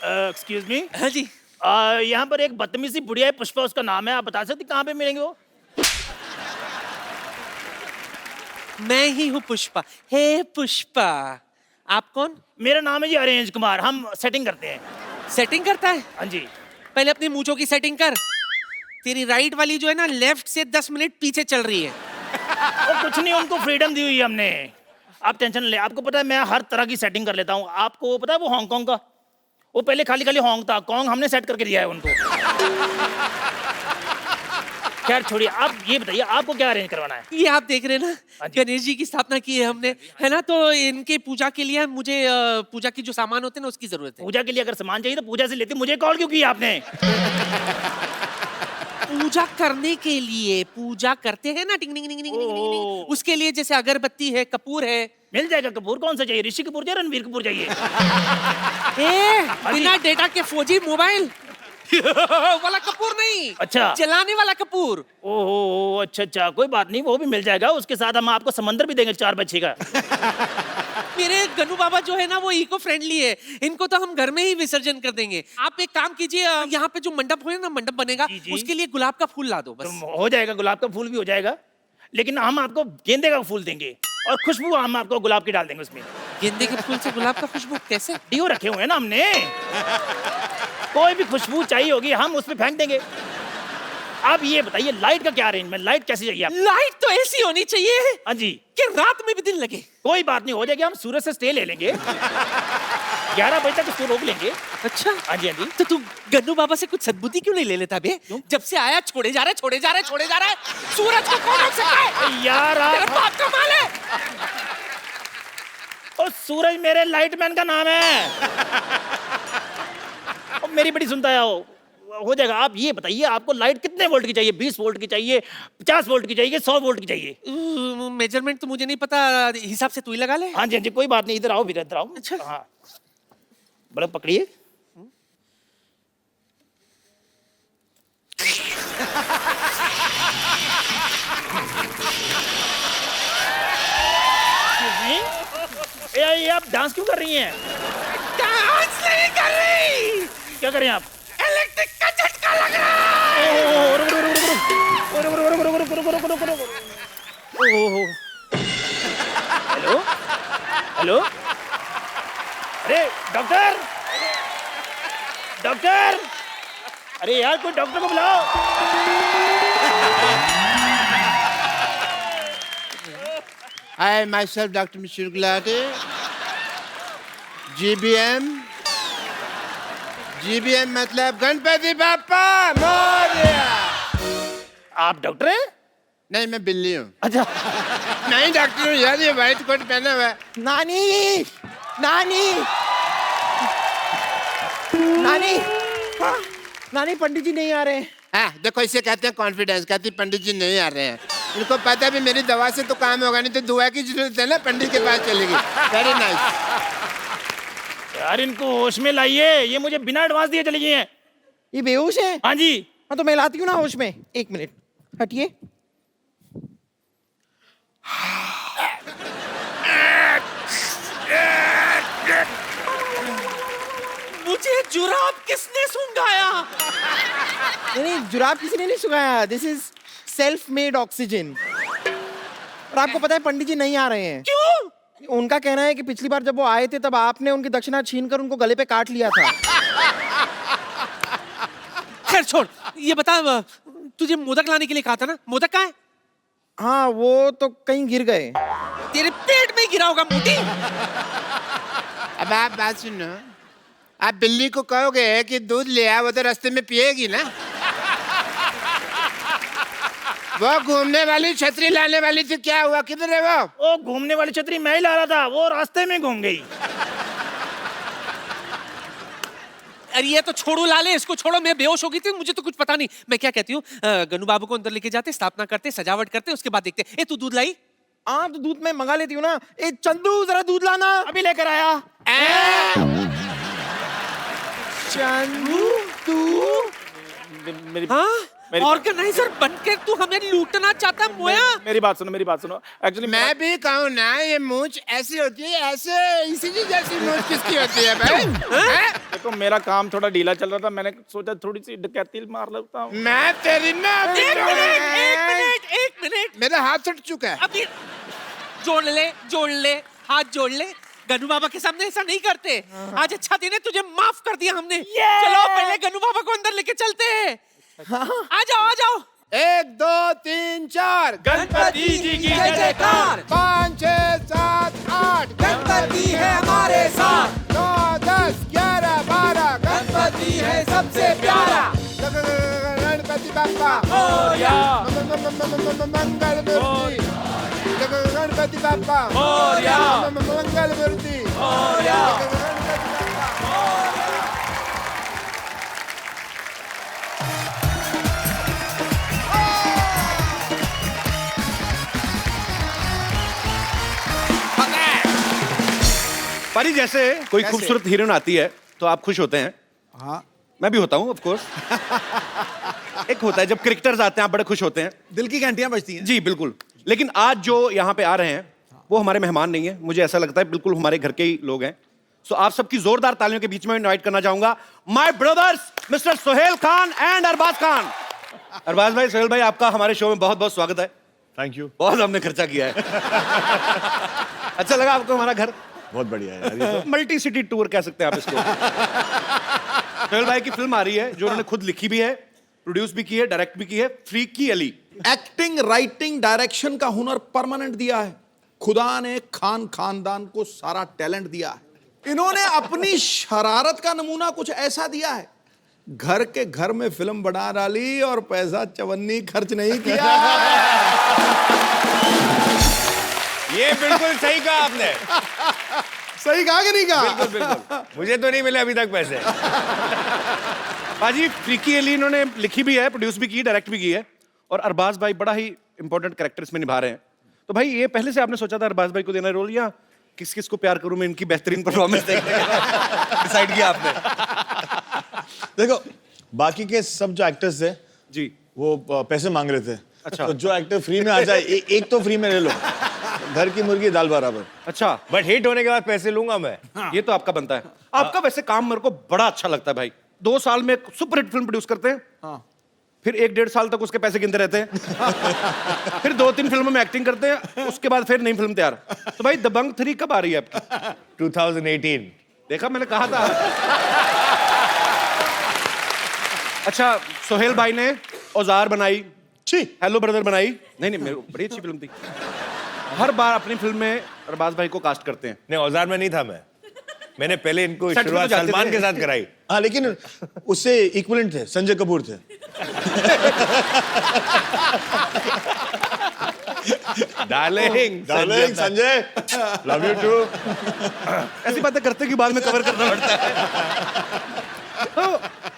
Excuse me. हाँ जी। यहाँ पर एक बदतमीज सी बुढ़िया है, पुष्पा उसका नाम है, आप बता सकते कहाँ पे मिलेंगे वो? मैं ही हूँ पुष्पा। हे पुष्पा, आप कौन? मेरा नाम है जी अरेंज कुमार, हम सेटिंग करते हैं। सेटिंग करता है? हाँ जी। पहले अपनी मूंछों की सेटिंग कर। तेरी राइट वाली जो है ना, लेफ्ट से 10 मिनट पीछे चल रही है। वो कुछ नहीं, उनको फ्रीडम दी हुई है हमने, आप टेंशन ले। आपको पता है मैं हर तरह की सेटिंग कर लेता हूँ। आपको पता है वो हांगकांग का, वो पहले खाली खाली होंग था, कॉन्ग हमने सेट करके दिया है उनको। खैर छोड़िए, आप ये बताइए आपको क्या अरेंज करवाना है? ये आप देख रहे हैं ना, हाँ जी। गणेश जी की स्थापना की है हमने, है ना? तो इनके पूजा के लिए मुझे पूजा की जो सामान होते हैं ना, उसकी जरूरत है। पूजा के लिए अगर सामान चाहिए तो पूजा से लेते, मुझे कॉल क्यों किया आपने? पूजा करने के लिए, पूजा करते हैं ना, टिंग टिंग टिंग टिंग टिंग टिंग, ओह। उसके लिए जैसे अगरबत्ती है, कपूर है। मिल जाएगा कपूर, कौन सा चाहिए? ऋषि कपूर चाहिए, रणवीर कपूर चाहिए? बिना डेटा के फौजी मोबाइल वाला कपूर नहीं। अच्छा। जलाने वाला कपूर। ओहो, अच्छा अच्छा, कोई बात नहीं, वो भी मिल जाएगा। उसके साथ हम आपको समंदर भी देंगे 4 बच्चे का। मेरे गन्नू बाबा जो है ना, वो इको फ्रेंडली है, इनको तो हम घर में ही विसर्जन कर देंगे। आप एक काम कीजिए, यहाँ पे जो मंडप है ना, मंडप बनेगा, जी, जी। उसके लिए गुलाब का फूल ला दो बस। तो हो जाएगा, गुलाब का फूल भी हो जाएगा, लेकिन हम आपको गेंदे का फूल देंगे और खुशबू हम आपको गुलाब की डाल देंगे उसमें। गेंदे के फूल से गुलाब का खुशबू कैसे? डियो रखे हुए हैं ना हमने, कोई भी खुशबू चाहिए होगी हम उसमें फेंक देंगे। आप ये बताइए लाइट का क्या अरेंजमेंट, लाइट कैसी चाहिए आप? लाइट तो ऐसी होनी चाहिए हाँ जी। कि रात में भी दिन लगे। कोई बात नहीं, हो जाएगी। हम सूरज से स्टे ले लेंगे, 11 बजे तक उसको रोक लेंगे। अच्छा। हाँ जी, हाँ जी। तो तू गन्नू बाबा से कुछ सद्बुद्धि क्यों नहीं ले लेता बे? जब से आया छोड़े जा रहा है, छोड़े जा रहा है, छोड़े जा रहा है। सूरज को कौन रोक सकता है? यार तेरा आप, बाप का माल है। और सूरज मेरे लाइटमैन का नाम है। और मेरी बड़ी सुनता है हो जाएगा। आप ये बताइए आपको लाइट कितने वोल्ट की चाहिए? 20 वोल्ट की चाहिए, 50 वोल्ट की चाहिए, 100 वोल्ट की चाहिए? मेजरमेंट तो मुझे नहीं पता, हिसाब से तू ही लगा ले। हाँ जी, हाँ जी, कोई बात नहीं, इधर आओ, फिर इधर आओ। अच्छा। हाँ, बल्ब पकड़िए। ये आप डांस क्यों कर रही हैं? डांस नहीं कर रही, क्या करें आप? इलेक्ट्रिक का झटका लग रहा है। हेलो हेलो, अरे डॉक्टर, डॉक्टर, अरे यार कोई डॉक्टर को बुलाओ। I myself, Dr. Mr. Gulati, GBM. GBM मतलब गणपति बाप्पा मोरया। आप डॉक्टर हैं? नहीं, मैं बिल्ली हूँ। अच्छा। नहीं डॉक्टर हूँ यार, ये व्हाइट कोट पहना हुआ है। नानी, नानी, नानी, हाँ, नानी पंडित जी नहीं आ रहे हैं। हाँ, देखो इसे कहते हैं कॉन्फिडेंस। कहती पंडित जी नहीं आ रहे हैं, इनको पता भी मेरी दवा से तो काम होगा नहीं, तो दुआ की जरूरत है ना, पंडित के पास चलेगी। Very nice. यार इनको होश में लाइए, ये मुझे बिना एडवांस दिए चली गई हैं। ये बेहोश है? हाँ जी। हाँ तो मैं लाती हूँ ना होश में। 1 मिनट हटिए। मुझे जुराब किसने सूंघाया? नहीं, जुराब किसी ने नहीं सुखाया। This is self made oxygen. और आपको पता है पंडित जी नहीं आ रहे हैं। क्यों? उनका कहना है कि पिछली बार जब वो आए थे तब आपने उनकी दक्षिणा छीनकर उनको गले पे काट लिया था। खैर छोड़, ये बता, तुझे मोदक लाने के लिए कहा था ना, मोदक कहाँ है? हाँ, वो तो कहीं गिर गए। तेरे पेट में गिरा होगा मोटी। अब आप बात सुनो, आप बिल्ली को कहोगे कि दूध ले आ, वो तो रास्ते में पिएगी ना। वो घूमने वाली छतरी लाने वाली थी, क्या हुआ, किधर है वो? घूमने वाली छतरी मैं ही ला रहा था, वो रास्ते में घूम गई। अरे ये तो छोड़ो लाले, इसको छोड़ो। मैं बेहोश हो गई थी, मुझे तो कुछ पता नहीं। मैं क्या कहती हूँ, गन्नू बाबू को अंदर लेके जाते, स्थापना करते, सजावट करते, उसके बाद देखते। ए तू दूध लाई? हाँ तो दूध मैं मंगा लेती हूँ ना। ए चंदू, जरा दूध लाना। अभी लेकर आया। चंदू, तू? मेरी हाँ ऑर्गेनाइजर बनकर तू हमें लूटना चाहता है मोया? मेरी बात सुनो, मेरी बात सुनो। एक्चुअली मैं भी कहूँ ना, ये मूंछ ऐसी होती है, ऐसे इसी जैसी मूंछ किसकी होती है भाई? हैं? देखो मेरा काम थोड़ा ढीला चल रहा था, मैंने सोचा थोड़ी सी डकैती मार लेता हूँ। मैं तेरी ना एक मिनट मेरा हाथ छूट चुका है। अभी जोड़ ले हाथ जोड़ ले। गनु बाबा के सामने ऐसा नहीं करते। आज अच्छा दिन है, तुझे माफ कर दिया हमने। चलो पहले गनु बाबा को अंदर लेके चलते हैं। आ जाओ 1 2 3 4 गणपति जी की जय जयकार। 5 6 7 8 गणपति है हमारे साथ। 9 10 11 12 गणपति है सबसे प्यारा। गणपति बाप्पा मोरया मंगल मूर्ति। गणपति बाप्पा मोरया मंगल मूर्ति। मोरया। पारी, जैसे कोई खूबसूरत हीरोइन आती है तो आप खुश होते हैं। हाँ, मैं भी होता हूँ ऑफ कोर्स। एक होता है जब क्रिकेटर्स आते हैं, आप बड़े खुश होते हैं। दिल की घंटियां बजती हैं। जी बिल्कुल। लेकिन आज जो यहाँ पे आ रहे हैं वो हमारे मेहमान नहीं है, मुझे ऐसा लगता है बिल्कुल हमारे घर के ही लोग हैं। सो आप सबकी जोरदार तालियों के बीच में इनवाइट करना चाहूंगा my brothers mister Sohail Khan and Arbaaz Khan. Arbaaz भाई, सोहेल भाई, आपका हमारे शो में बहुत बहुत स्वागत है। Thank you. बहुत हमने खर्चा किया है। अच्छा लगा आपको हमारा घर? बहुत बढ़िया है यार, ये तो मल्टी सिटी टूर कह सकते हैं आप इसको। सोहेल भाई की फिल्म आ रही है जो उन्होंने खुद लिखी भी है, प्रोड्यूस भी की है, डायरेक्ट भी की है, freaky Ali. Acting, writing, direction का हुनर परमानेंट दिया है। खुदा ने खान खानदान को सारा टैलेंट दिया है। इन्होंने अपनी शरारत का नमूना कुछ ऐसा दिया है, घर के घर में फिल्म बना डाली और पैसा चवन्नी खर्च नहीं किया। ये बिल्कुल सही कहा आपने। सही कहा कि नहीं कहा? बिल्कुल बिल्कुल, मुझे तो नहीं मिले अभी तक पैसे। बाजी, फ्रीकी अली इन्होंने लिखी भी है, प्रोड्यूस भी की, डायरेक्ट भी की है, और अरबाज भाई बड़ा ही इंपॉर्टेंट कैरेक्टर इसमें निभा रहे हैं। तो भाई ये पहले से आपने सोचा था अरबाज भाई को देना रोल, या किस किस को प्यार करूं मैं इनकी बेहतरीन परफॉर्मेंस देखने डिसाइड किया आपने? देखो, बाकी के सब जो एक्टर्स थे जी, वो पैसे मांग रहे थे। अच्छा। तो जो एक्टर फ्री में आ जाए, एक तो फ्री में ले लो। घर की मुर्गी दाल बराबर। अच्छा। बट हिट होने के बाद पैसे लूंगा मैं। ये तो आपका बनता है। आपका वैसे काम मेरे को बड़ा अच्छा लगता है भाई। 2 साल में सुपर हिट फिल्म प्रोड्यूस करते हैं, फिर 1 1.5 साल तक उसके पैसे गिनते रहते हैं, फिर 2 3 फिल्मों में एक्टिंग करते हैं, उसके बाद फिर नई फिल्म तैयार। तो भाई दबंग 3 कब आ रही है आपकी? 2018। देखा, मैंने कहा था। अच्छा, सोहेल भाई ने औजार बनाई, हेलो ब्रदर बनाई। नहीं मेरे को बड़ी अच्छी फिल्म थी। हर बार अपनी फिल्म में अरबाज भाई को कास्ट करते हैं। नहीं, औजार में नहीं था मैंने पहले इनको सेट पे तो शुरुआत जाते सलमान थे। के साथ कराई। हाँ, लेकिन उससे इक्विवेलेंट थे, संजय कपूर थे। Darling Sanjay, love you too. ऐसी बातें करते कि बाद में कवर करना पड़ता है। तो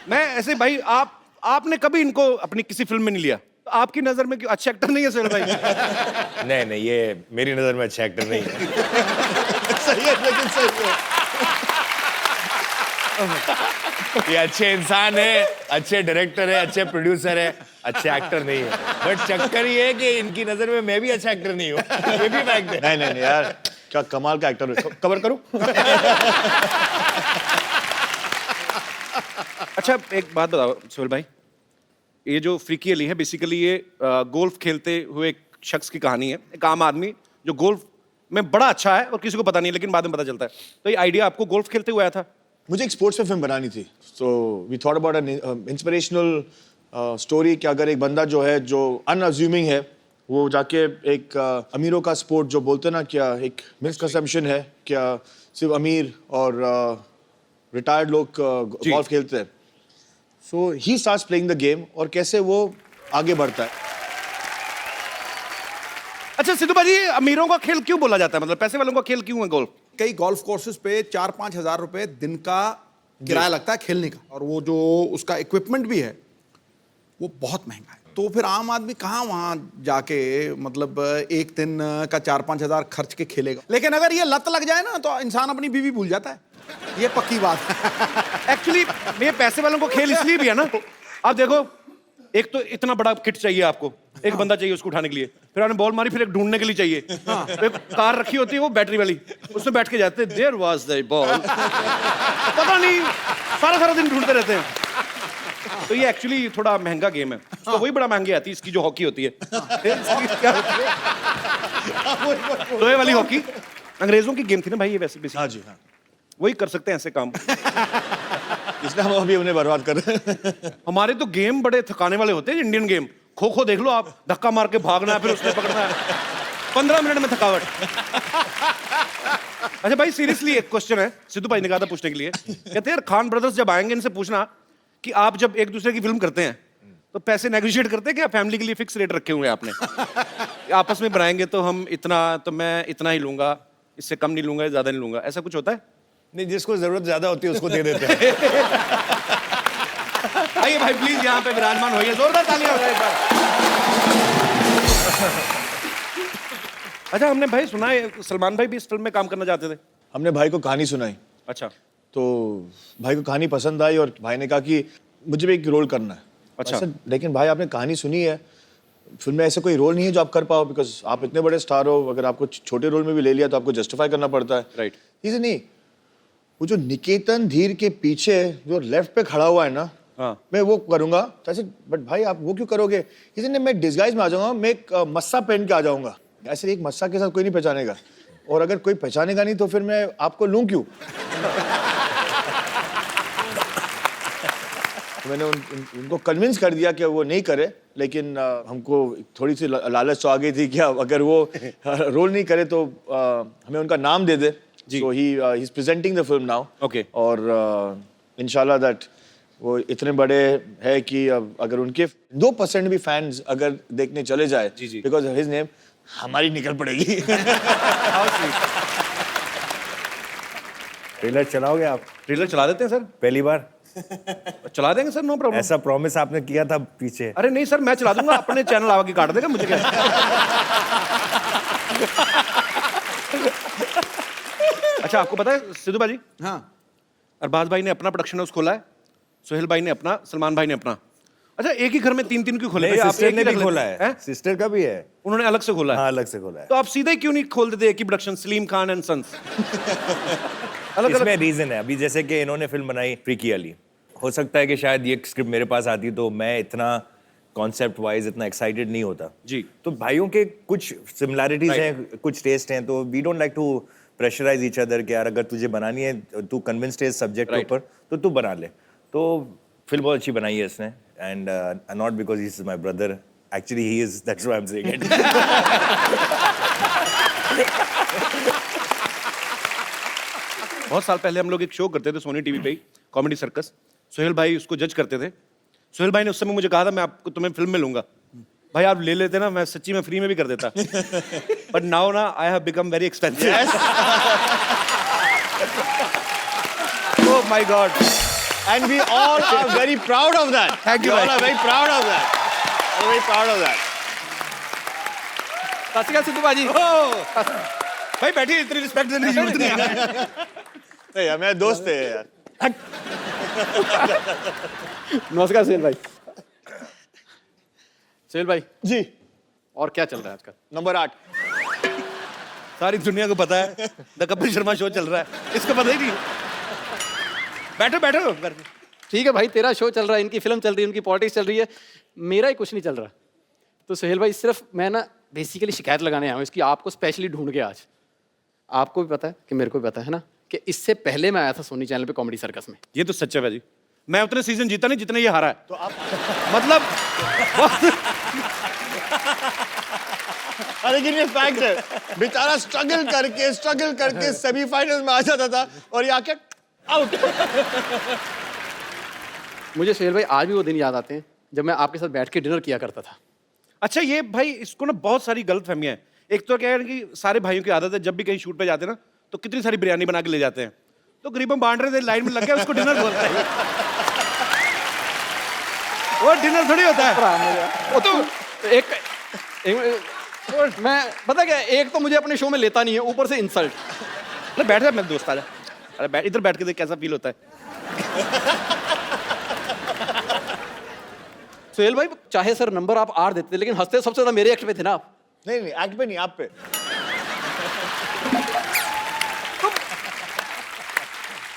मैं ऐसे भाई, आपने कभी इनको अपनी किसी फिल्म में नहीं लिया? तो आपकी नजर में क्यों अच्छे एक्टर नहीं है सोहेल भाई? नहीं, ये मेरी नजर में अच्छा एक्टर नहीं है। सही है, लेकिन सही है। ये अच्छे इंसान है, अच्छे डायरेक्टर है, अच्छे प्रोड्यूसर है, अच्छे एक्टर नहीं है। बट चक्कर ये है कि इनकी नजर में मैं भी अच्छा एक्टर नहीं हूँ। ये भी फैक्ट है। नहीं यार, क्या कमाल का एक्टर है। कवर करूं? अच्छा, एक बात बताओ सोहेल भाई, ये जो फ्रीकी अली है बेसिकली ये गोल्फ खेलते हुए एक शख्स की कहानी है। एक आम आदमी जो गोल्फ में बड़ा अच्छा है और किसी को पता नहीं, लेकिन बाद में पता चलता है। तो ये आइडिया आपको गोल्फ खेलते हुए आया था? मुझे एक स्पोर्ट्स में फिल्म बनानी थी, so we thought about an inspirational story कि अगर एक बंदा जो है, जो अनअज्यूमिंग है, वो जाके एक अमीरों का स्पोर्ट जो बोलते ना, क्या एक मिसकंसेप्शन है, क्या सिर्फ अमीर और रिटायर्ड लोग गोल्फ खेलते हैं। So he starts playing the game और कैसे वो आगे बढ़ता है। अच्छा सिद्धू भाजी, अमीरों का खेल क्यों बोला जाता है? मतलब पैसे वालों का खेल क्यों है गोल्फ? कई गोल्फ कोर्सेज पे 4-5 हजार रुपए दिन का किराया लगता है खेलने का, और वो जो उसका इक्विपमेंट भी है वो बहुत महंगा है। तो फिर आम आदमी कहाँ वहाँ जाके मतलब एक दिन का 4-5 हजार खर्च के खेलेगा। लेकिन अगर ये लत लग जाए ना तो इंसान अपनी बीवी भूल जाता है, ये पक्की बात है। एक्चुअली ये पैसे वालों को खेल इसलिए भी है ना, आप देखो एक तो इतना बड़ा किट चाहिए आपको, एक बंदा चाहिए उसको उठाने के लिए, फिर आपने बॉल मारी, फिर एक ढूंढने के लिए चाहिए। तो एक कार रखी होती है वो बैटरी वाली, उसमें बैठ के जाते हैं, देयर वाज द बॉल, पता नहीं सारा दिन ढूंढते रहते हैं। तो ये एक्चुअली थोड़ा महंगा गेम है, तो वही बड़ा महंगी आती है इसकी जो हॉकी होती है। क्या होती है? तो ये वाली हॉकी अंग्रेजों की गेम थी ना भाई, ये वैसे बेसिक हाँ जी हाँ, वही कर सकते हैं ऐसे काम। इसलिए हम अभी उन्हें बर्बाद कर रहे हैं। हमारे तो गेम बड़े थकाने वाले होते हैं, इंडियन गेम। खो खो देख लो आप, धक्का मार के भागना है, फिर उसने पकड़ना है, 15 मिनट में थकावट। अच्छा भाई सीरियसली एक क्वेश्चन है, सिद्धू भाई ने कहा था पूछने के लिए, कहते हैं यार खान ब्रदर्स जब आएंगे इनसे पूछना कि आप जब एक दूसरे की फिल्म करते हैं तो पैसे नेगोशिएट करते हैं क्या? फैमिली के लिए फिक्स रेट रखे हुए हैं आपने? आपस में बनाएंगे तो हम इतना, तो मैं इतना ही लूंगा, इससे कम नहीं लूंगा, ज्यादा नहीं लूंगा, ऐसा कुछ होता है? नहीं, जिसको जरूरत ज्यादा होती है उसको दे देते हैं। आइए भाई प्लीज यहाँ पे विराजमान होइए, जोरदार तालियां हो जाए एक बार। अच्छा हमने भाई सुना है सलमान भाई भी इस फिल्म में काम करना चाहते थे। हमने भाई को कहानी सुनाई, अच्छा, तो भाई को कहानी पसंद आई और भाई ने कहा कि मुझे भी एक रोल करना है। अच्छा। ऐसा, लेकिन भाई आपने कहानी सुनी है, फिल्म में ऐसे कोई रोल नहीं है जो आप कर पाओ, बिकॉज आप इतने बड़े स्टार हो, अगर आपको छोटे रोल में भी ले लिया तो आपको जस्टिफाई करना पड़ता है। राइट। इसे नहीं, वो जो निकेतन धीर के पीछे जो लेफ्ट पे खड़ा हुआ है ना, हाँ। मैं वो करूंगा। तो ऐसे, बट भाई आप वो क्यों करोगे? इसे नहीं, मैं डिस्गाइज में आ जाऊंगा, मैं एक मस्सा पहन के आ जाऊंगा। ऐसे एक मस्सा के साथ कोई नहीं पहचानेगा, और अगर कोई पहचानेगा नहीं तो फिर मैं आपको लूं क्यों? तो मैंने उनको कन्विंस कर दिया कि वो नहीं करे, लेकिन हमको थोड़ी सी लालच तो आ गई थी कि अगर वो रोल नहीं करे तो हमें उनका नाम दे दे। So he is presenting the film now. Okay. और इंशाल्लाह दैट वो इतने बड़े है कि अगर उनके 2% भी फैंस अगर देखने चले जाए, जी। बिकॉज हिज नेम, हमारी निकल पड़ेगी। ट्रेलर चलाओगे आप? ट्रेलर चला देते हैं सर, पहली बार चला देंगे सर, नो प्रॉब्लम। ऐसा प्रॉमिस आपने किया था पीछे। अरे नहीं सर, मैं चला दूंगा, अपने चैनल आगे काट देगा, मुझे क्या। अच्छा आपको पता है सिद्धू भाई, हाँ, अरबाज भाई ने अपना प्रोडक्शन हाउस खोला है, सुहेल भाई ने अपना, सलमान भाई ने अपना। अच्छा एक ही घर में 3 क्यों खोले? नहीं, भाई, आप सिस्टर एक ने ही भी रख लेते खोला हैं? है, सिस्टर का भी है। उन्होंने अलग से खोला है। हाँ, अलग से खोला है। तो आप सीधे क्यों नहीं खोल देते एक ही production, Salim Khan and sons? अलग इसमें अलग। रीजन है, अभी जैसे कि इन्होंने फिल्म बनाई फ्रीकी अली, हो सकता है कि शायद ये स्क्रिप्ट मेरे पास आती तो मैं इतना कॉन्सेप्ट वाइज इतना एक्साइटेड नहीं होता जी। तो भाइयों के कुछ सिमिलैरिटीज हैं, कुछ टेस्ट हैं, तो we don't like to pressurise each other कि यार अगर तुझे बनानी है, तू कन्विंस्ड है इस सब्जेक्ट के ऊपर, तो तू बना ले। तो फिल्म बहुत अच्छी बनाई है इसने, and not because he is my brother, actually he is, that's why I am saying it. बहुत साल पहले हम लोग एक शो करते थे सोनी टीवी पे ही, कॉमेडी सर्कस। सुहेल भाई उसको जज करते थे। सुहेल भाई ने उस समय मुझे कहा था मैं आपको तुम्हें फिल्म में लूंगा। भाई आप ले लेते ना, मैं सच्ची में फ्री में भी कर देता। बट नाउ ना I have become very expensive. Oh my God. And we all are very proud of that. Thank you, We all bhai. are very proud of that. We're very proud of that. सत श्री अकाल सिद्धू बाजी। भाई बैठिए, इतनी respect देने की जरूरत नहीं है। नहीं यार, मेरे दोस्त है यार। नमस्कार सुहेल भाई। सुहेल भाई, जी, और क्या चल रहा है आजकल? नंबर 8। सारी दुनिया को पता है द कपिल शर्मा शो चल रहा है, इसको पता ही नहीं। बैठो बैठो। ठीक है भाई, तेरा शो चल रहा है, इनकी फिल्म चल रही है, उनकी पॉलिटिक्स चल रही है, मेरा ही कुछ नहीं चल रहा। तो सुहेल भाई सिर्फ मैं ना बेसिकली शिकायत लगाने आया हूँ इसकी, आपको स्पेशली ढूंढ के आज। आपको भी पता है कि मेरे को भी पता है ना कि इससे पहले मैं आया था सोनी चैनल पे कॉमेडी सर्कस में। ये तो सच है भाई, मैं उतने सीजन जीता नहीं जितने ये हारा है। तो आप मतलब लेकिन ये फैक्ट है, बेचारा स्ट्रगल करके सेमीफाइनल में आ जाता था और ये आके आउट। मुझे सुहेल भाई आज भी वो दिन याद आते हैं जब मैं आपके साथ बैठ के डिनर किया करता था। अच्छा ये भाई इसको ना बहुत सारी गलत फहमियां हैं। एक तो क्या है कि सारे भाइयों की आदत है जब भी कहीं शूट पे जाते हैं ना तो कितनी सारी बिरयानी बना के ले जाते हैं, तो गरीबों बांट रहे थे, लाइन में लग गया, उसको डिनर बोलते हैं। वो डिनर थोड़ी होता है। वो तो एक मैं पता क्या, एक तो मुझे अपने शो में लेता नहीं है, ऊपर से इंसल्ट। अरे बैठ जा मेरे दोस्त, आ जा। अरे बैठ, इधर बैठ के देख कैसा फील होता है। सुहेल भाई चाहे सर नंबर आप 8 देते लेकिन हंसते सबसे ज्यादा मेरे एक्ट पे थे ना आप। नहीं नहीं एक्ट पे नहीं, आप पे।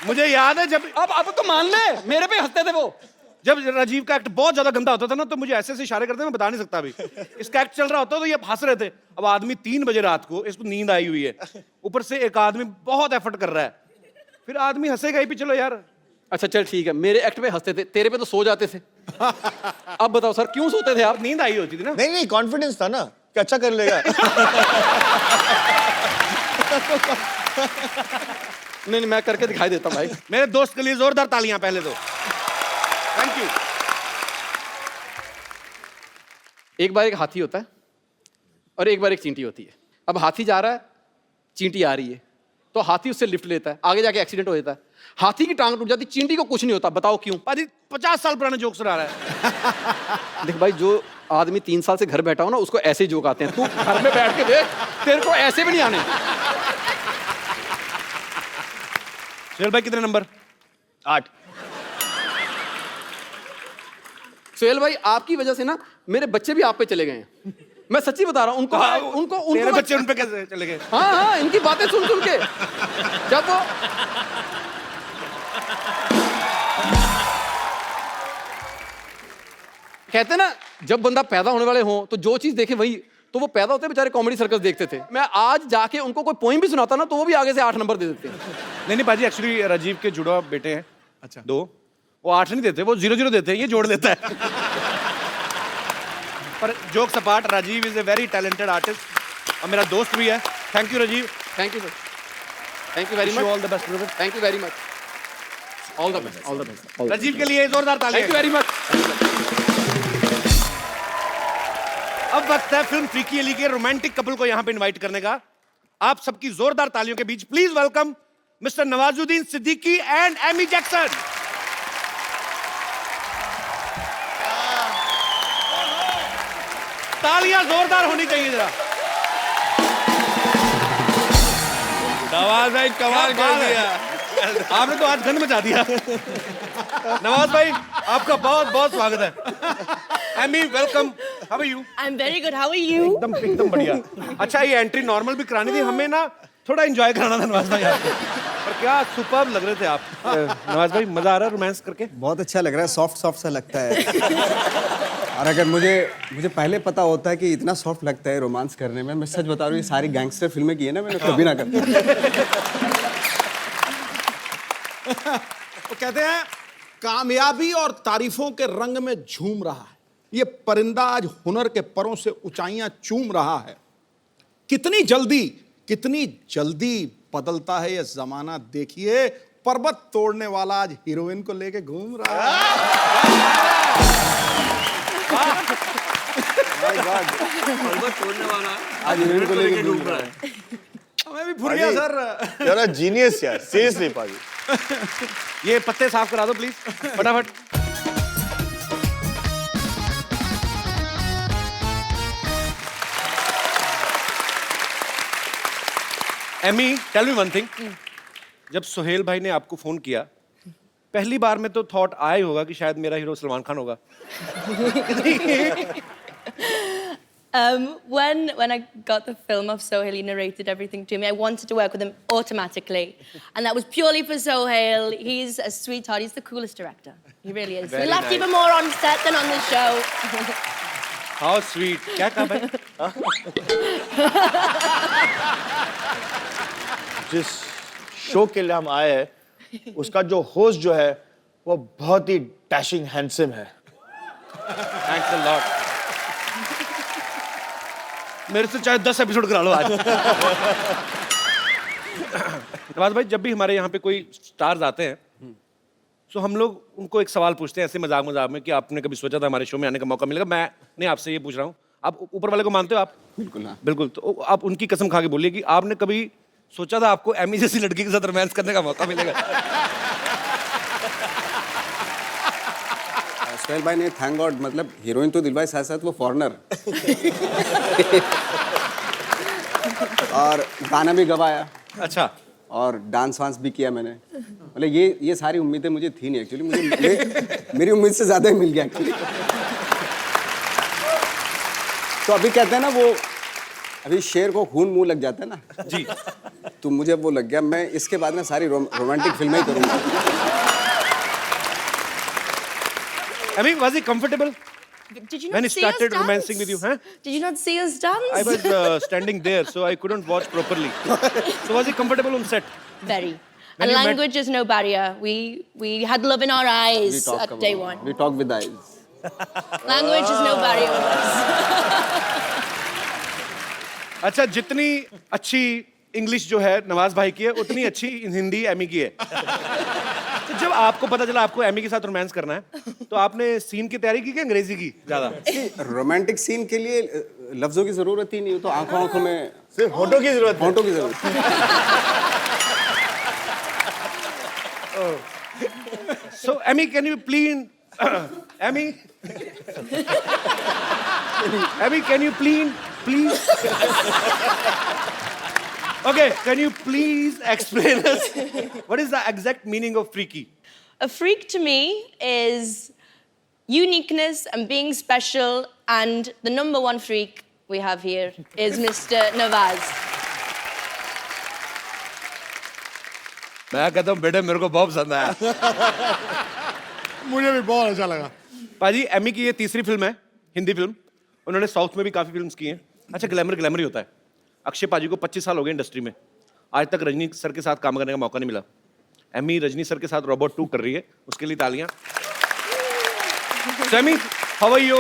मुझे याद है जब अब तो मान ले मेरे पे हंसते थे वो। जब राजीव का एक्ट बहुत ज्यादा गंदा होता था ना तो मुझे ऐसे ऐसे इशारे करते मैं बता नहीं सकता अभी। इसका एक्ट चल रहा होता तो ये हंस रहे थे। अब आदमी 3 बजे रात को, इसको नींद आई हुई है, ऊपर से एक आदमी बहुत एफर्ट कर रहा है, फिर आदमी हंसेगा ही भी। चलो यार अच्छा चल ठीक है, मेरे एक्ट पे हंसते थे, तेरे पे तो सो जाते थे। अब बताओ सर क्यों सोते थे आप? नींद आई होती थी ना। नहीं नहीं कॉन्फिडेंस था ना कि अच्छा कर लेगा। नहीं मैं करके दिखाई देता हूँ भाई। मेरे दोस्त के लिए जोरदार तालियां पहले तो। Thank you. एक बार एक हाथी होता है और एक बार एक चींटी होती है। अब हाथी जा रहा है, चींटी आ रही है, तो हाथी उससे लिफ्ट लेता है, आगे जाके एक्सीडेंट हो जाता है, हाथी की टांग टूट जाती, चींटी को कुछ नहीं होता। बताओ क्यों? 50 साल पुराने जोक सुना रहा है। देख भाई, जो आदमी 3 साल से घर बैठा हो ना उसको ऐसे ही जोक आते हैं। तू घर में बैठ के देख, तेरे को ऐसे भी नहीं आने। सुहेल भाई कितने नंबर? 8। सुहेल भाई आपकी वजह से ना मेरे बच्चे भी आप पे चले गए हैं। मैं सच्ची बता रहा हूँ। उनको तेरे बच्चे उन पे कैसे चले गए? हाँ इनकी बातें सुन सुन के। जब वो कहते ना जब बंदा पैदा होने वाले हो तो जो चीज देखे वही, तो वो पैदा होते बेचारे कॉमेडी सर्कस देखते थे। मैं आज जाके उनको कोई पोइम भी सुनाता ना तो वो भी आगे से 8 नंबर दे देते हैं। नहीं पाजी, एक्चुअली राजीव के जुड़वा बेटे हैं। अच्छा 2, वो 8 नहीं देते, वो 0-0 देते हैं, ये जोड़ देता है। पर jokes apart, Rajiv is a very talented artist और मेरा दोस्त भी है। Thank you Rajiv. Thank you sir, thank you very much. All the best brother. Thank you very much. All the best, all the best. Rajiv के लिए जोरदार तालियां। Thank you very much. अब वक्त है फिल्म फ्रीकी अली के रोमांटिक कपल को यहां पे इनवाइट करने का। आप सबकी जोरदार तालियों के बीच please welcome mister Nawazuddin Siddiqui and Amy Jackson. तालियां जोरदार होनी चाहिए जरा। नवाज भाई कमाल कर दिया। आपने तो आज गंद मचा दिया। नवाज भाई आपका बहुत बहुत स्वागत है। Amy welcome. How are you? I'm very good. How are you? एकदम बढ़िया। अच्छा ये एंट्री नॉर्मल भी करानी थी हमें ना, थोड़ा एंजॉय कराना था नवाज भाई आपको। पर क्या सुपर्ब लग रहे थे आप। नवाज भाई मजा आ रहा है रोमांस करके? बहुत अच्छा लग रहा है, सॉफ्ट सॉफ्ट सा लगता है। और अगर मुझे पहले पता होता है कि इतना सॉफ्ट लगता है रोमांस करने में, मैं सच बता रहा हूँ, ये सारी गैंगस्टर फिल्में की है ना मैंने, कभी ना करता। वो कहते हैं कामयाबी और तारीफों के रंग में झूम रहा है ये परिंदा, आज हुनर के परों से ऊंचाइयां चूम रहा है। कितनी जल्दी बदलता है ये जमाना, देखिए पर्वत तोड़ने वाला आज हीरोइन को लेके घूम रहा है। पर्वत तोड़ने वाला आज हीरोइन को लेके घूम रहा है। मैं भी भूल गया सर। यार जीनियस यार, सीरियसली पाजी। ये पत्ते साफ करा दो प्लीज फटाफट। Amy tell me one thing, जब सुहेल भाई ने आपको फोन किया पहली बार में तो थॉट आया ही होगा कि शायद मेरा हीरो सलमान खान होगा। When I got the film of Sohail, he narrated everything to me. I wanted to work with him automatically, and that was purely for Sohail. He's a sweetheart. He's the coolest director. He really is. We laughed even more on set than on the show. How sweet. क्या कहा भाई? जिस show के लिए हम आए हैं उसका जो होस्ट जो है वो बहुत ही डैशिंग हैंडसम है। Thanks a lot. मेरे से चाहे 10 एपिसोड करा लो आज। नवाज भाई, जब भी हमारे यहाँ पे कोई स्टार्स आते हैं तो हम लोग उनको एक सवाल पूछते हैं ऐसे मजाक में कि आपने कभी सोचा था हमारे शो में आने का मौका मिलेगा? मैं नहीं आपसे ये पूछ रहा हूँ, आप ऊपर वाले को मानते हो आप? बिल्कुल हाँ। बिल्कुल। तो आप उनकी कसम खा के बोलिए कि आपने कभी सोचा था आपको एमी जैसी लड़की के साथ रोमांस करने का मौका मिलेगा? सुहेल भाई ने थैंक गॉड, मतलब हीरोइन तो दिलवाई, साथ साथ वो फॉरेनर। और गाना भी गवाया। अच्छा। और डांस वांस भी किया मैंने। मतलब ये सारी उम्मीदें मुझे थी नहीं एक्चुअली, मुझे मेरी उम्मीद से ज्यादा ही मिल गया एक्चुअली। तो अभी कहते हैं ना वो, अभी शेर को खून मुंह लग जाता है ना जी। तो मुझे वो लग गया, मैं इसके बाद में सारी रोमांटिक फिल्में ही करूंगा। Emmy, was he comfortable Did you not when he see started us dance? romancing with you? Huh? Did you not see us dance? I was standing there, so I couldn't watch properly. So was he comfortable on set? Very. When And you met- language is no barrier. We had love in our eyes at day one. We talk with eyes. Language is no barrier with us. अच्छा, जितनी अच्छी English जो है नवाज भाई की है, उतनी अच्छी हिंदी एमी की है। तो जब आपको पता चला आपको एमी के साथ रोमांस करना है, तो आपने सीन की तैयारी की कि अंग्रेजी की ज्यादा? रोमांटिक सीन के लिए लफ्जों की जरूरत ही नहीं, तो आंखों आंखों में सिर्फ होठों की जरूरत है। होठों की जरूरत। So Emmy, can you please, Emmy, Emmy, can you please? Okay, can you please explain us what is the exact meaning of freaky? A freak to me is uniqueness and being special, and the number one freak we have here is Mr. Nawaz. मैं कहता हूँ बेटे मेरे को बहुत पसंद आया। मुझे भी बहुत अच्छा लगा। पाजी, एमी की ये तीसरी फिल्म है, हिंदी फिल्म। उन्होंने साउथ में भी काफी फिल्म्स की हैं। अच्छा, ग्लैमर ही होता है। अक्षय पाजी को 25 साल हो गए इंडस्ट्री में, आज तक रजनी सर के साथ काम करने का मौका नहीं मिला। एमी रजनी सर के साथ रोबोट 2 कर रही है, उसके लिए तालियां। So, Emmy, how are you?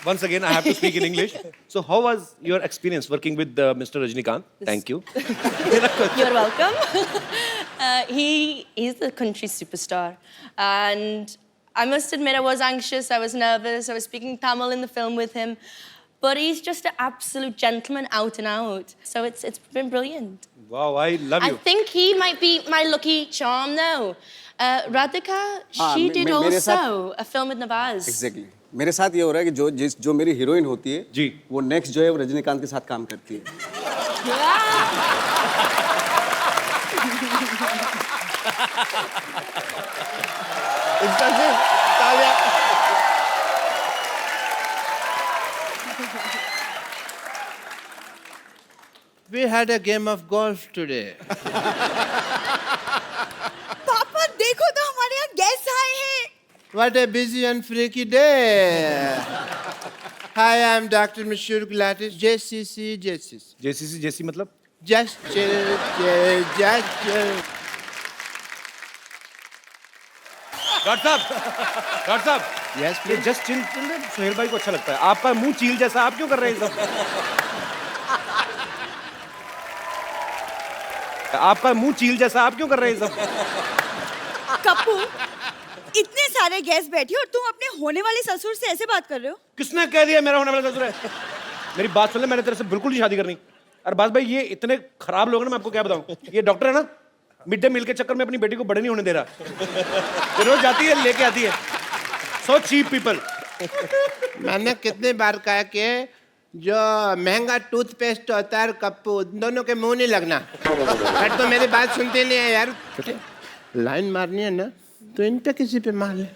Once again, I have to speak in English. So, how was your experience working with Mr. Rajnikant? Thank you. You're welcome. He's the country superstar, and I must admit I was anxious, I was nervous, I was speaking Tamil in the film with him, but he's just an absolute gentleman out and out. So it's been brilliant. Wow, I love I you. think he might be my lucky charm though. Radhika, she did मेरे also साथ- a film with Nawaz. Exactly. मेरे साथ ये हो रहा है कि जो मेरी हीरोइन होती है जी, वो नेक्स्ट जो है वो रजनीकांत के साथ काम करती है। We had a game of golf today. पापा देखो तो हमारे यहाँ गेस्ट आए हैं। What a busy and freaky day. Hi, I'm Dr. Mashur Gulatis, JCC. JCC मतलब? Just chill. डॉक्टर साहब, Yes, ये जस्ट चिल सुहेल भाई को अच्छा लगता है। आपका मुंह चील जैसा, आप क्यों कर रहे हैं सब? आपका मुंह चील जैसा, आप क्यों कर रहे हैं सब? कप्पू, इतने सारे गेस्ट बैठे और तुम अपने होने वाले ससुर से ऐसे बात कर रहे हो? किसने कह दिया मेरा होने वाला ससुर है? मेरी बात सुन ले, मैंने तेरे से बिल्कुल नहीं शादी करनी। अरबाज भाई, ये इतने खराब लोग हैं ना, मैं आपको क्या बताऊं। ये डॉक्टर है ना, मिड डे मील के चक्कर में अपनी बेटी को बड़े नहीं होने दे रहा। रोज जाती है, लेके आती है। So cheap people. मैंने कितनी बार कहा कि जो महंगा टूथपेस्ट होता है कप्पू, दोनों के मुंह नहीं लगना। बट तो मेरी बात सुनते नहीं है यार। लाइन मारनी है ना तो इन पे किसी पे मार ले।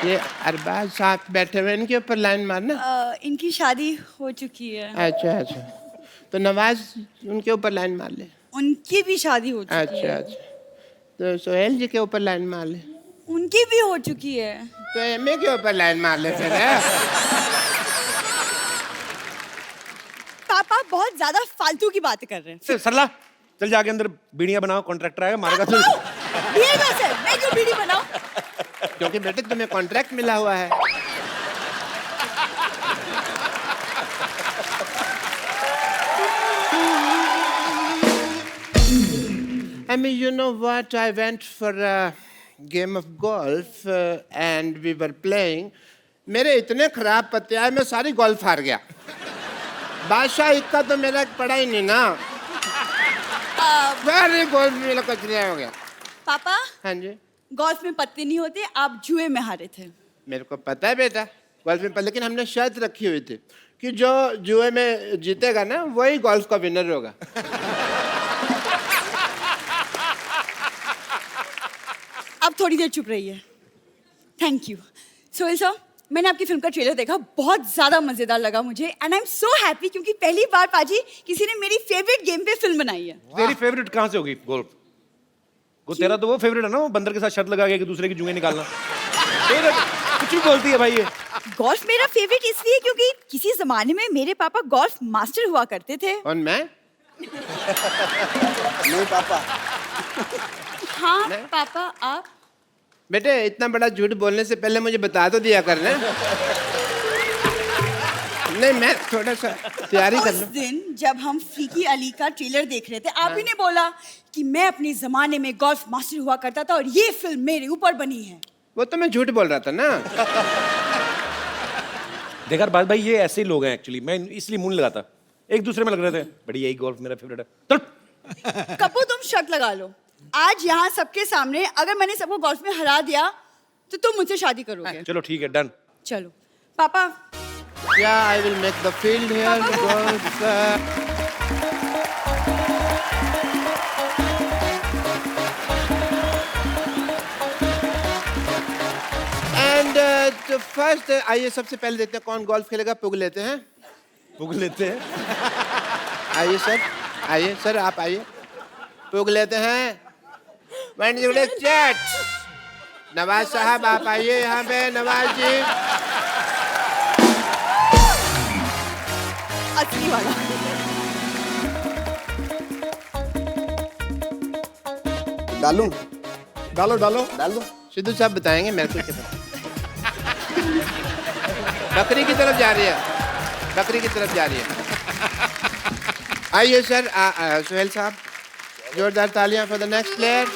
ये अरबाज साथ बैठे हुए, इनके ऊपर लाइन मारना। इनकी शादी हो चुकी है। अच्छा, तो नवाज उनके ऊपर लाइन मार ले। उनकी भी शादी हो चुकी है। अच्छा, तो सोहेल जी के ऊपर लाइन मार ले। उनकी भी हो चुकी है। तो एमए के ऊपर लाइन मार ले फिर। पापा बहुत ज्यादा फालतू की बातें कर रहे हैं। सरला, चल जाके अंदर बीड़ियां बनाओ, कॉन्ट्रैक्टर आएगा मारेगा। मैं क्यों बीड़ी बनाऊं? क्योंकि बेटे तुम्हें कॉन्ट्रैक्ट मिला हुआ है। I mean, you know what? I went for a game of golf and we were playing. मेरे इतने खराब पत्ते आए, मैं सारी गोल्फ हार गया। बादशाह इतना तो मेरा पड़ा ही नहीं ना। सारी गोल्फ मेरा कचरा हो गया। पापा, हाँ जी, गोल्फ में पत्ते नहीं होते, आप जुए में हारे थे। मेरे को पता है बेटा, गोल्फ में, लेकिन हमने शर्त रखी हुई थी कि जो जुए में जीतेगा ना वही गोल्फ का विनर होगा। अब थोड़ी देर चुप रहिए। Thank you. सोहेल साहब, मैंने आपकी फिल्म का ट्रेलर देखा, बहुत ज्यादा मजेदार लगा मुझे and I am so happy क्योंकि पहली बार पाजी किसी ने मेरी फेवरेट गेम पे फिल्म बनाई है। तेरी फेवरेट कहाँ से होगी गोल्फ? वो तेरा तो वो फेवरेट है ना, वो बंदर के साथ शर्त लगा के दूसरे की जुएं निकालना। कुछ भी बोलती है भाई ये। गोल्फ मेरा फेवरेट इसलिए क्योंकि किसी जमाने में मेरे पापा गोल्फ मास्टर हुआ करते थे। और मैं? नहीं पापा। हाँ पापा आप? बेटे इतना बड़ा झूठ बोलने से पहले मुझे बता तो दिया करना। नहीं मैं थोड़ा सा तैयारी कर उस लूं। दिन जब हम फीकी अली का ट्रेलर देख रहे थे, आप ही ने बोला कि मैं अपने जमाने में गोल्फ मास्टर हुआ करता था और ये फिल्म मेरे ऊपर बनी है। वो तो मैं झूठ बोल रहा था ना। देखा बात भाई, ये ऐसे ही लोग हैं एक्चुअली, मैं इसलिए मुंह नहीं लगाता। एक दूसरे में लग रहे थे बड़ी, यही गोल्फ मेरा फेवरेट है। चल कपूर तुम शर्त लगा लो, आज यहाँ सबके सामने अगर मैंने सबको गोल्फ में हरा दिया तो तुम मुझसे शादी करोगे। चलो ठीक है, डन। चलो पापा। Yeah, I will make the field here. Golf, and तो फर्स्ट आइए सबसे पहले देखते हैं कौन गोल्फ खेलेगा। पुग लेते हैं। पुग लेते हैं। आइए सर, आइए सर, आप आइए। पुग लेते हैं। वन जुड़े चैट। नवाज साहब आप आइए यहाँ पे। नवाज जी असली वाला। डालूं? डालो डालो डाल दो। सिद्धू साहब बताएंगे, मेरे को क्या पता। बकरी की तरफ जा रही है, बकरी की तरफ जा रही है। आइए सर, सुहेल साहब, जोरदार तालियां for the next player.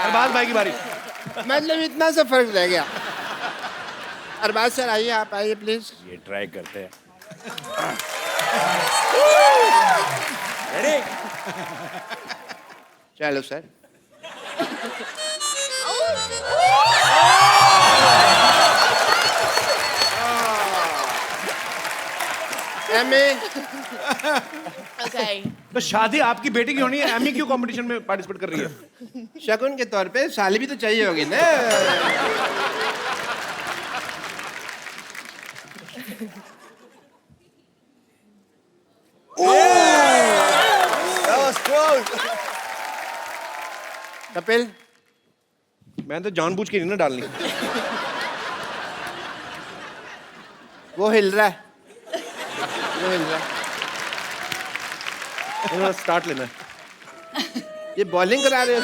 Arbaaz भाई की बारी। मतलब इतना सा फर्क रह गया। अरबाज सर आइए, आप आइए प्लीज। ये ट्राई करते हैं। चलो सर। एमी। Okay. तो शादी आपकी बेटी की होनी है, एमी क्यों कंपटीशन में पार्टिसिपेट कर रही है? शगुन के तौर पे साली भी तो चाहिए होगी ना। कपिल, मैं तो जानबूझ के नहीं ना डालनी। वो हिल रहा है, वो हिल रहा है। स्टार्ट लेना है। ये बॉलिंग करा रहे हो?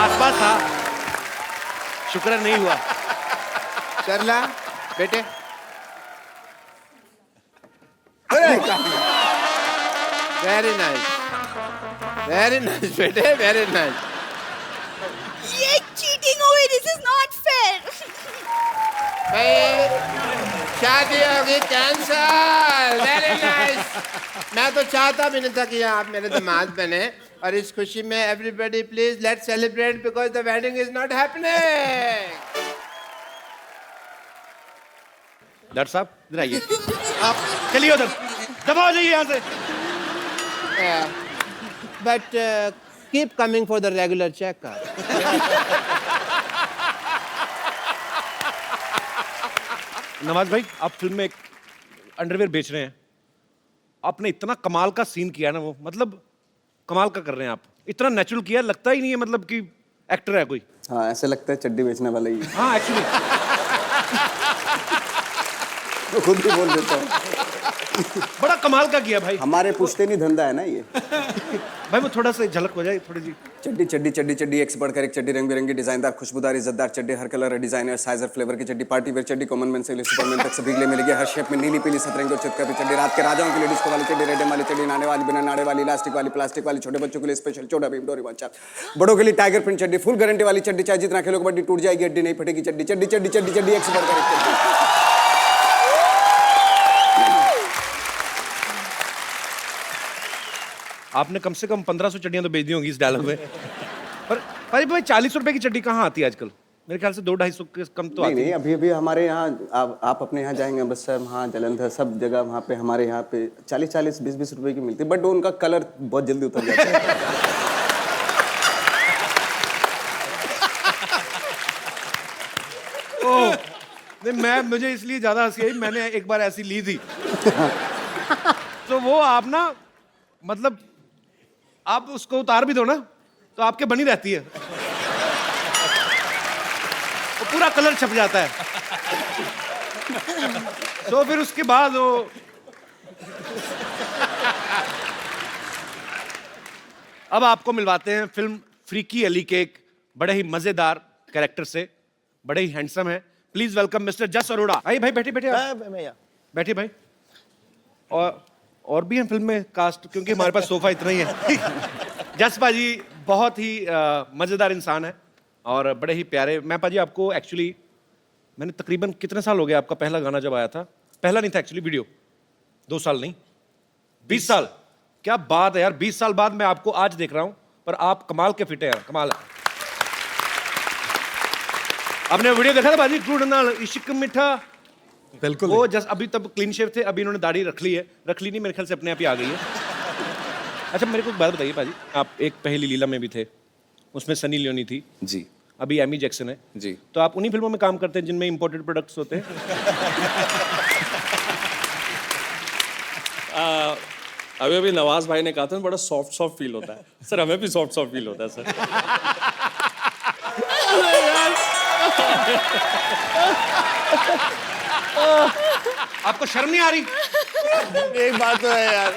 आसपास था, शुक्र है नहीं हुआ। सरला बेटे, वेरी नाइस, वेरी नाइस बेटे, वेरी नाइस। ये चीटिंग हुई, दिस इज नॉट फेयर। शादी होगी कैंसल। Very nice. मैं तो चाहता भी नहीं था कि आप मेरे दामाद बने, और इस खुशी में everybody please let's celebrate because the wedding is not happening. Doctor साहब इधर आइए, आप चलिए उधर, दबाओ जाइए यहाँ से। But keep coming for the regular checkup. Nawaz भाई, आप फिल्म में एक अंडरवेयर बेच रहे हैं, आपने इतना कमाल का सीन किया ना, वो मतलब कमाल का कर रहे हैं आप, इतना नेचुरल किया, लगता ही नहीं है मतलब कि एक्टर है कोई। हाँ ऐसे लगता है चड्डी बेचने वाला ही है। हाँ एक्चुअली तो खुद भी बोल देता हूँ। बड़ा कमाल का किया भाई। हमारे पूछते नहीं धंधा है ना ये। भाई वो थोड़ा सा झलक हो जाए थोड़ी सी। चड्डी चड्डी चड्डी चड्डी, एक से बढ़कर एक चड्डी, रंग बिरंगी, डिजाइनदार, खुशबूदार, इज्जतदार चड्डी, हर कलर, डिजाइनर, साइज और फ्लेवर की चड्डी, पार्टी वेयर चड्डी, कॉमन मैन से लेकर सुपरमैन तक सभी के लिए मिलेगी, हर शेप में, नीली पीली सतरंगी और चितका भी चड्डी, रात के राजाओं के लिए डिस्को वाली चड्डी, रेडम वाली चड्डी, नाने वाली, बिना नाड़े वाली, इलास्टिक वाली, प्लास्टिक वाली, छोटे बच्चों के लिए स्पेशल छोटा भीम डोरेमोन चाप, बड़ों के लिए टाइगर प्रिंट चड्डी, फुल गारंटी वाली चड्डी, चाहे जितना खेलो कबड्डी टूट जाएगी हड्डी नहीं फटेगी चड्डी, चड्डी चड्डी चड्डी चड्डी, एक से बढ़कर एक चड्डी। आपने कम से कम 1500 चड्डियां तो बेच दी होंगी इस डायलॉग में। पर भाई 40 रुपए की चड्डी कहाँ आती है आजकल? मेरे ख्याल से 200-250 के कम तो नहीं आती नहीं, अभी अभी हमारे यहाँ आप अपने यहाँ जाएंगे अमृतसर, वहाँ जलंधर, सब जगह वहाँ पे हमारे यहाँ पे 40-40, 20-20 रुपए की मिलती है, बट उनका कलर बहुत जल्दी उतर जाता है। ओह, नहीं मुझे इसलिए ज्यादा हंसी आई, मैंने एक बार ऐसी ली थी। तो वो आप ना, मतलब आप उसको उतार भी दो ना तो आपके बनी रहती है, वो पूरा कलर छप जाता है। तो फिर उसके बाद वो अब आपको मिलवाते हैं फिल्म फ्रीकी अली के एक बड़े ही मजेदार कैरेक्टर से, बड़े ही हैंडसम है। प्लीज वेलकम मिस्टर जस अरोड़ा। आइए भाई, बैठिए बैठिए बैठिए भाई। और भी हैं फिल्म में कास्ट, क्योंकि हमारे पास सोफा इतना ही है। जस पाजी बहुत ही मजेदार इंसान है और बड़े ही प्यारे। मैं पाजी आपको एक्चुअली, मैंने तकरीबन कितने साल हो गए आपका पहला गाना जब आया था? पहला नहीं था एक्चुअली, वीडियो 2 साल नहीं 20 साल। क्या बात है यार, 20 साल बाद मैं आपको आज देख रहा हूं, पर आप कमाल के फिट है यार, कमाल है। आपने वीडियो देखा था बाजी, गुड़ नाल इश्क मिठा? बिल्कुल। वो जस्ट अभी तब क्लीन शेव थे, अभी इन्होंने दाढ़ी रख ली है, रख ली नहीं मेरे ख्याल से अपने आप ही आ गई है। अच्छा मेरे को एक बात बताइए पाजी, आप एक पहली लीला में भी थे, उसमें सनी लियोनी थी जी, अभी एमी जैक्सन है जी। तो आप उन्हीं फिल्मों में काम करते हैं जिनमें इंपोर्टेड प्रोडक्ट्स होते हैं? अभी अभी नवाज भाई ने कहा था बड़ा सॉफ्ट सॉफ्ट फील होता है सर, हमें भी सॉफ्ट सॉफ्ट फील होता है सर। आपको शर्म नहीं आ रही? एक बात तो है यार,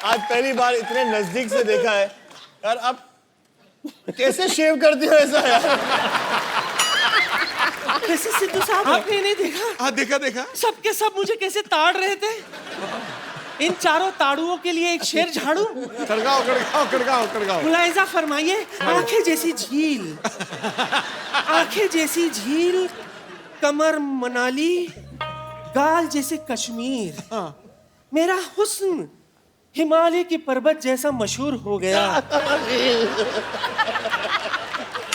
आज पहली बार इतने नजदीक से देखा है यार। आप कैसे शेव करते हो ऐसा यार? वैसे सिद्धू साहब आपने नहीं देखा? हाँ देखा देखा। सब के सब मुझे कैसे ताड़ रहे थे। इन चारों ताड़ुओं के लिए एक शेर झाड़ू। खड़गाओ खड़गाओ खड़गाओ खड़गाओ। मुलायजा फरमाइए। आंखें जैसी झील, आंखें जैसी झील, कमर मनाली, गाल जैसे कश्मीर। मेरा हुस्न हिमालय के पर्वत जैसा मशहूर हो गया।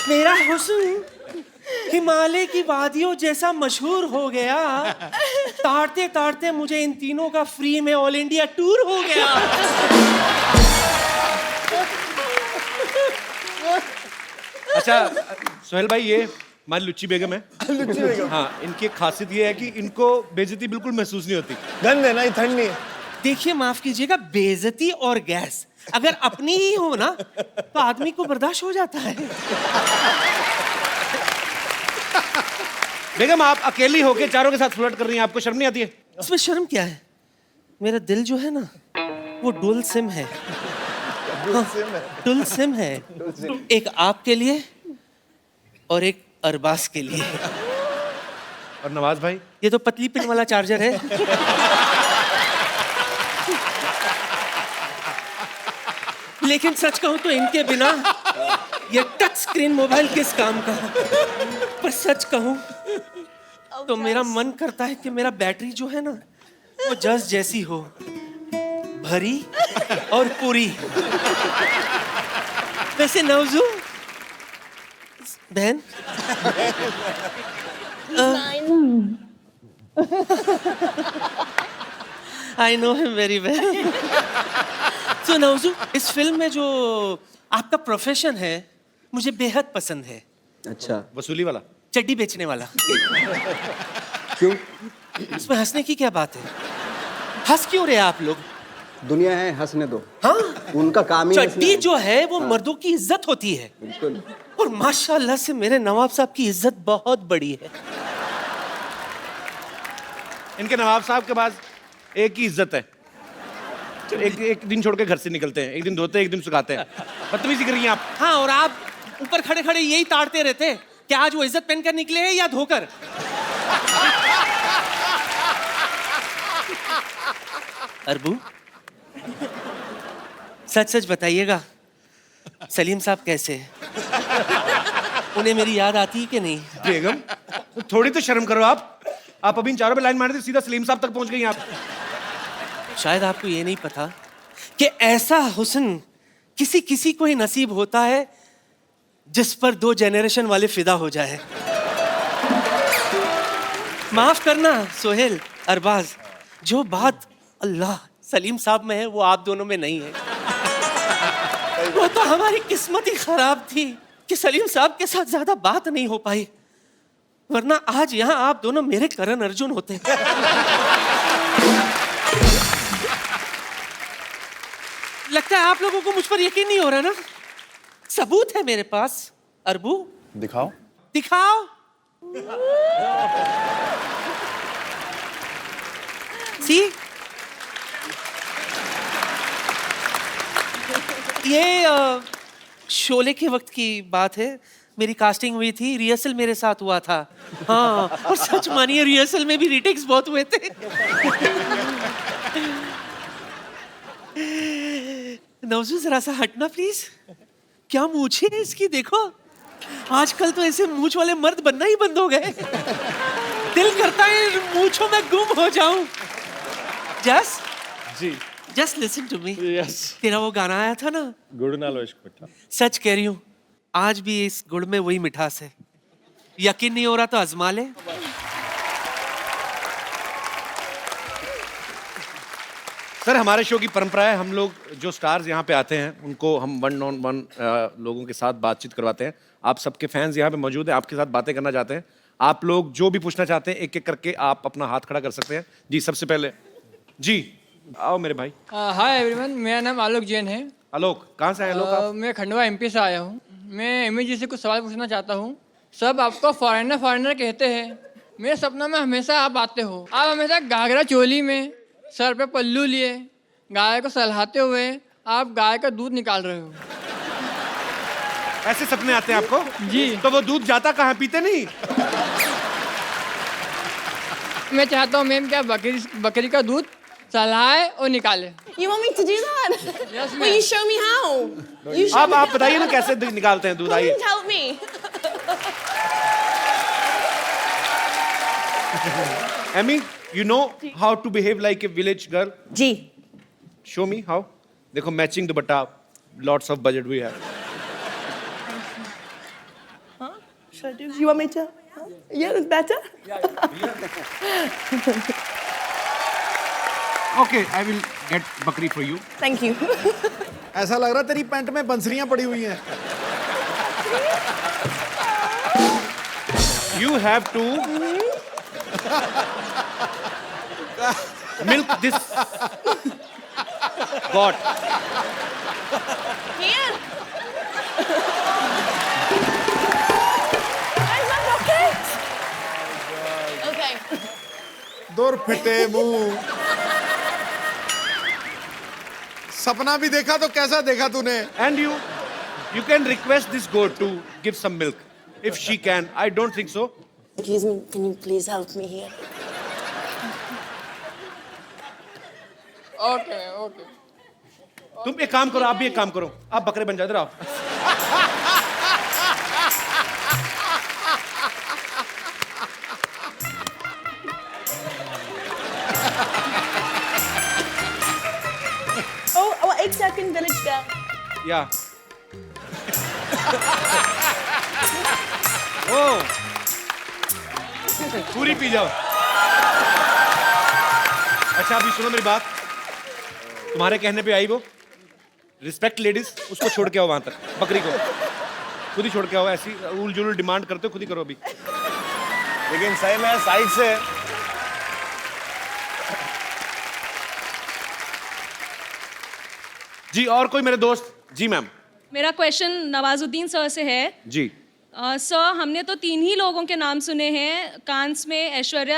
मेरा हुस्न हिमालय की वादियों जैसा मशहूर हो गया। ताड़ते ताड़ते मुझे इन तीनों का फ्री में ऑल इंडिया टूर हो गया। अच्छा सोहेल भाई, ये हमारी लुच्ची बेगम है। लुच्ची बेगम। हाँ, इनकी एक खासियत ये है कि इनको बेइज्जती बिल्कुल महसूस नहीं होती। गंद है ना, ये ठंड नहीं है। देखिए माफ कीजिएगा, बेइज्जती और गैस अगर अपनी ही हो ना तो आदमी को बर्दाश्त हो जाता है। बेगम आप अकेली होके चारों के साथ फ्लर्ट कर रही हैं, आपको शर्म नहीं आती है? इसमें शर्म क्या है? मेरा दिल जो है ना वो डुअल सिम है। डुअल सिम है, एक आपके लिए और एक अरबाज के लिए। और नवाज भाई? ये तो पतली पिन वाला चार्जर है। लेकिन सच कहूं तो इनके बिना ये टच स्क्रीन मोबाइल किस काम का। पर सच कहूं तो मेरा मन करता है कि मेरा बैटरी जो है ना वो जस जैसी हो, भरी और पूरी। वैसे नवजू बहन, I know him very well. So Navju, इस फिल्म में जो आपका प्रोफेशन है मुझे बेहद पसंद है। अच्छा, वसूली वाला? चड्डी बेचने वाला। क्यों? इसमें हंसने की क्या बात है? हंस क्यों रहे आप लोग? दुनिया है, हंसने दो। हाँ, उनका काम ही चड्डी जो है वो मर्दों की इज्जत होती है। बिल्कुल। और माशाल्लाह से मेरे नवाब साहब की इज्जत बहुत बड़ी है। इनके नवाब साहब के पास एक ही इज्जत है, एक दिन छोड़ के घर से निकलते हैं, एक दिन धोते हैं, एक दिन सुखाते हैं। बदतमीजी कर रही हैं आप। हाँ, और आप ऊपर खड़े खड़े यही ताड़ते रहते हैं कि आज वो इज्जत पहनकर निकले हैं या धोकर। अरबू, सच सच बताइएगा, सलीम साहब कैसे हैं? उन्हें मेरी याद आती है कि नहीं? बेगम तो थोड़ी तो शर्म करो आप अभी इन चारों पे लाइन मारी थी, सीधा सलीम साहब तक पहुंच गई आप। शायद आपको ये नहीं पता कि ऐसा हुस्न किसी किसी को ही नसीब होता है जिस पर 2 जनरेशन वाले फिदा हो जाए। माफ करना सोहेल, अरबाज, जो बात अल्लाह सलीम साहब में है वो आप दोनों में नहीं है। वो तो हमारी किस्मत ही खराब थी कि सलीम साहब के साथ ज्यादा बात नहीं हो पाई, वरना आज यहाँ आप दोनों मेरे करण अर्जुन होते। लगता है आप लोगों को मुझ पर यकीन नहीं हो रहा ना? सबूत है मेरे पास। अरबू दिखाओ। दिखाओ। सी, ये शोले के वक्त की बात है। मेरी कास्टिंग हुई थी, रिहर्सल मेरे साथ हुआ था। हाँ, और सच मानिए रिहर्सल में भी रीटेक्स बहुत हुए थे। नौजू जरा सा हटना प्लीज। क्या मूछें है इसकी, देखो। आजकल तो ऐसे मूछ वाले मर्द बनना ही बंद हो गए। दिल करता है मूछों में गुम हो जाऊं। Jass ji, just listen to me. Yes. तेरा वो गाना आया था ना, गुड़ नालो इश्क मिठा। सच कह रही हूँ, आज भी इस गुड़ में वही मिठास है। यकीन नहीं हो रहा तो आजमा ले। सर, हमारे शो की परंपरा है, हम लोग जो स्टार्स यहाँ पे आते हैं उनको हम 1-on-1 लोगों के साथ बातचीत करवाते हैं। आप सबके फैंस यहाँ पे मौजूद हैं, आपके साथ बातें करना चाहते हैं। आप लोग जो भी पूछना चाहते हैं एक एक करके आप अपना हाथ खड़ा कर सकते हैं। जी, सबसे पहले जी आओ मेरे भाई। हाय एवरीवन, मेरा नाम आलोक जैन है। आलोक, कहाँ से आए आलोक आप? मैं खंडवा एमपी से आया हूँ। मैं एमी जी से कुछ सवाल पूछना चाहता हूँ। सब आपको फॉरेनर फॉरेनर कहते हैं, मेरे सपनों में हमेशा आप आते हो। आप हमेशा घाघरा चोली में, सर पे पल्लू लिए, गाय को सहलाते हुए आप गाय का दूध निकाल रहे हो। ऐसे सपने आते हैं आपको? जी। तो वो दूध जाता कहाँ, पीते नहीं? मैं चाहता हूँ मैम, क्या बकरी का दूध सहलाए और निकाले। You want me to do that? Yes, Will you show me how? You show अब me आप बताइए ना कैसे निकालते हैं दूध, आइए। Please help me. Amy, you know how to behave like a village girl? जी। Show me how. देखो, matching dupatta, lots of budget we have. Should I do? You want me to? Yeah, better. Okay, I will get बकरी for you. Thank you. ऐसा लग रहा तेरी pant में बंसरियां पड़ी हुई हैं। You have to milk this goat. Here. Is that okay? Okay. दूर फिटे मुंह। सपना भी देखा तो कैसा देखा तूने? And you can request this goat to give some milk. If she can, I don't think so. Excuse me, can you please help me here? Okay okay. तुम एक काम करो, आप भी एक काम करो, आप बकरे बन जाते रहो। Oh, 1 second, village girl. या ओ पूरी पी जाओ। अच्छा, अभी सुनो मेरी बात, तुम्हारे कहने पे आई वो, रिस्पेक्ट लेडीज, उसको छोड़ के आओ वहां तक, बकरी को खुद ही छोड़ के आओ। ऐसी उल जुल डिमांड करते हो, खुद ही करो अभी। लेकिन सही में साइड से जी। और कोई मेरे दोस्त? जी मैम। मेरा क्वेश्चन नवाजुद्दीन सर से है। जी। सर, हमने तो 3 ही लोगों के नाम सुने हैं, कांस में ऐश्वर्या